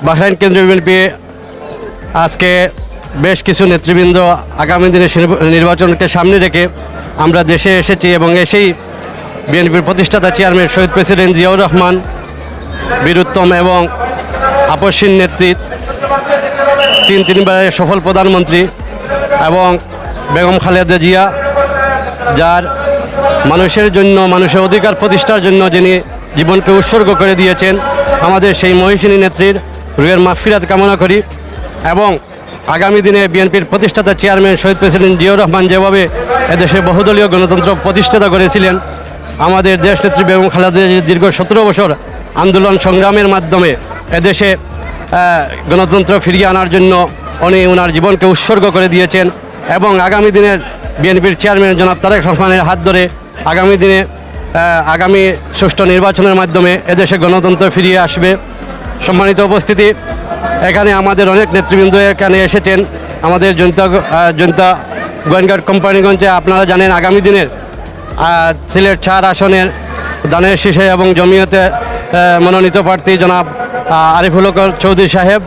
Bahrain কেন্দ্রীয় BNP আজকে বেশ কিছু নেতৃবৃন্দ আগামী দিনে নির্বাচনকে সামনে রেখে আমরা দেশে এসেছি এবং এসেই বিএনপির প্রতিষ্ঠাতা চেয়ারম্যান শহীদ প্রেসিডেন্ট জিয়াউর রহমান, বীরুত্তম এবং আপসহীন নেতৃত্ব, তিনবারের সফল প্রধানমন্ত্রী এবং বেগম খালেদা জিয়া, যার মানুষের জন্য, মানুষের অধিকার প্রতিষ্ঠার জন্য যিনি জীবনকে উৎসর্গ করে দিয়েছেন, আমাদের সেই মহিষিনী নেত্রীর রুহের মাগফিরাত কামনা করি। এবং আগামী দিনে বিএনপির প্রতিষ্ঠাতা চেয়ারম্যান শহীদ প্রেসিডেন্ট জিয়াউর রহমান যেভাবে এদেশে বহুদলীয় গণতন্ত্র প্রতিষ্ঠাতা করেছিলেন, আমাদের দেশনেত্রী বেগম খালেদা জিয়া দীর্ঘ 17 বছর আন্দোলন সংগ্রামের মাধ্যমে এদেশে গণতন্ত্র ফিরিয়ে আনার জন্য উনি ওনার জীবনকে উৎসর্গ করে দিয়েছেন। এবং আগামী দিনের বিএনপির চেয়ারম্যান জনাব তারেক রহমানের হাত ধরে আগামী সুষ্ঠু নির্বাচনের মাধ্যমে এদেশে গণতন্ত্র ফিরিয়ে আসবে। সম্মানিত উপস্থিতি, এখানে আমাদের অনেক নেতৃবৃন্দ এখানে এসেছেন। আমাদের জনতা গোয়েন্দাঘাট কোম্পানিগঞ্জে আপনারা জানেন আগামী দিনের সিলেট 4 আসনের দানের শীষে এবং জমিয়তে মনোনীত প্রার্থী জনাব আরিফুল হক চৌধুরী সাহেব।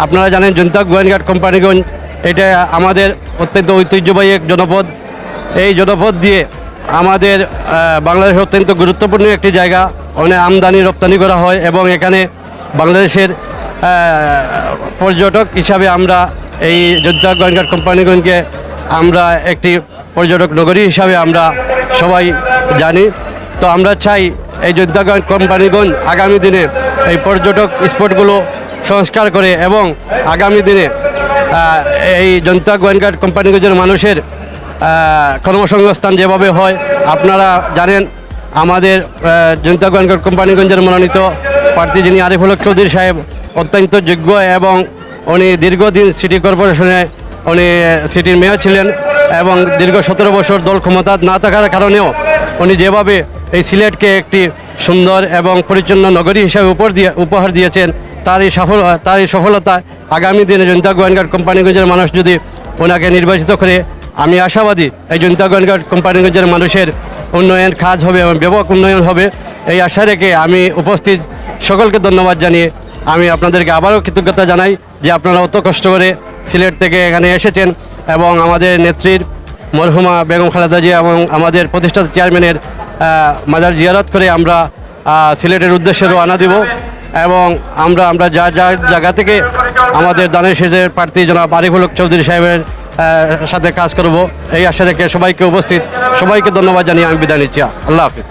আপনারা জানেন জনতা গোয়েন্দাঘাট কোম্পানিগঞ্জ এটা আমাদের অত্যন্ত ঐতিহ্যবাহী এক জনপদ। এই জনপদ দিয়ে আমাদের বাংলাদেশ অত্যন্ত গুরুত্বপূর্ণ একটি জায়গা, অনেক আমদানি রপ্তানি করা হয় এবং এখানে বাংলাদেশের পর্যটক হিসাবে আমরা এই জনতা গোয়েন্দাঘাট কোম্পানিগঞ্জকে আমরা একটি পর্যটক নগরী হিসাবে আমরা সবাই জানি। তো আমরা চাই এই জনতা গোয়েন্দাঘাট কোম্পানিগঞ্জ আগামী দিনে এই পর্যটক স্পটগুলো সংস্কার করে এবং আগামী দিনে এই জনতা গোয়েন্দাঘাট কোম্পানিগঞ্জের মানুষের কর্মসংস্থান যেভাবে হয়। আপনারা জানেন আমাদের জনতা গোয়েন্দাঘাট কোম্পানিগঞ্জের মনোনীত প্রার্থী যিনি আরিফুল হক চৌধুরী সাহেব অত্যন্ত যোগ্য এবং উনি দীর্ঘদিন সিটি কর্পোরেশনে উনি সিটির মেয়র ছিলেন এবং দীর্ঘ 17 বছর দল ক্ষমতা না থাকার কারণেও উনি যেভাবে এই সিলেটকে একটি সুন্দর এবং পরিচ্ছন্ন নগরী হিসাবে উপহার দিয়েছেন, তার এই সফলতা আগামী দিনে জনতা গোয়েন্দাঘাট কোম্পানিগঞ্জের মানুষ যদি ওনাকে নির্বাচিত করে, আমি আশাবাদী এই জনতা গোয়েন্দাঘাট কোম্পানিগঞ্জের মানুষের উন্নয়ন কাজ হবে এবং ব্যাপক উন্নয়ন হবে। এই আশা রেখে আমি উপস্থিত সকলকে ধন্যবাদ জানিয়ে আমি আপনাদেরকে আবারও কৃতজ্ঞতা জানাই যে আপনারা অত কষ্ট করে সিলেট থেকে এখানে এসেছেন এবং আমাদের নেত্রীর মরহুমা বেগম খালেদা জিয়া এবং আমাদের প্রতিষ্ঠাতা চেয়ারম্যানের মাজার জিয়ারত করে আমরা সিলেটের উদ্দেশ্যে রওনা দিব এবং আমরা যা জায়গা থেকে আমাদের দানের শীষের প্রার্থী জনাব আরিফুল হক চৌধুরী সাহেবের সাথে কাজ করব, এই আশা রেখে সবাইকে ধন্যবাদ জানিয়ে আমি বিদায় নিচ্ছি। আল্লাহ হাফিজ।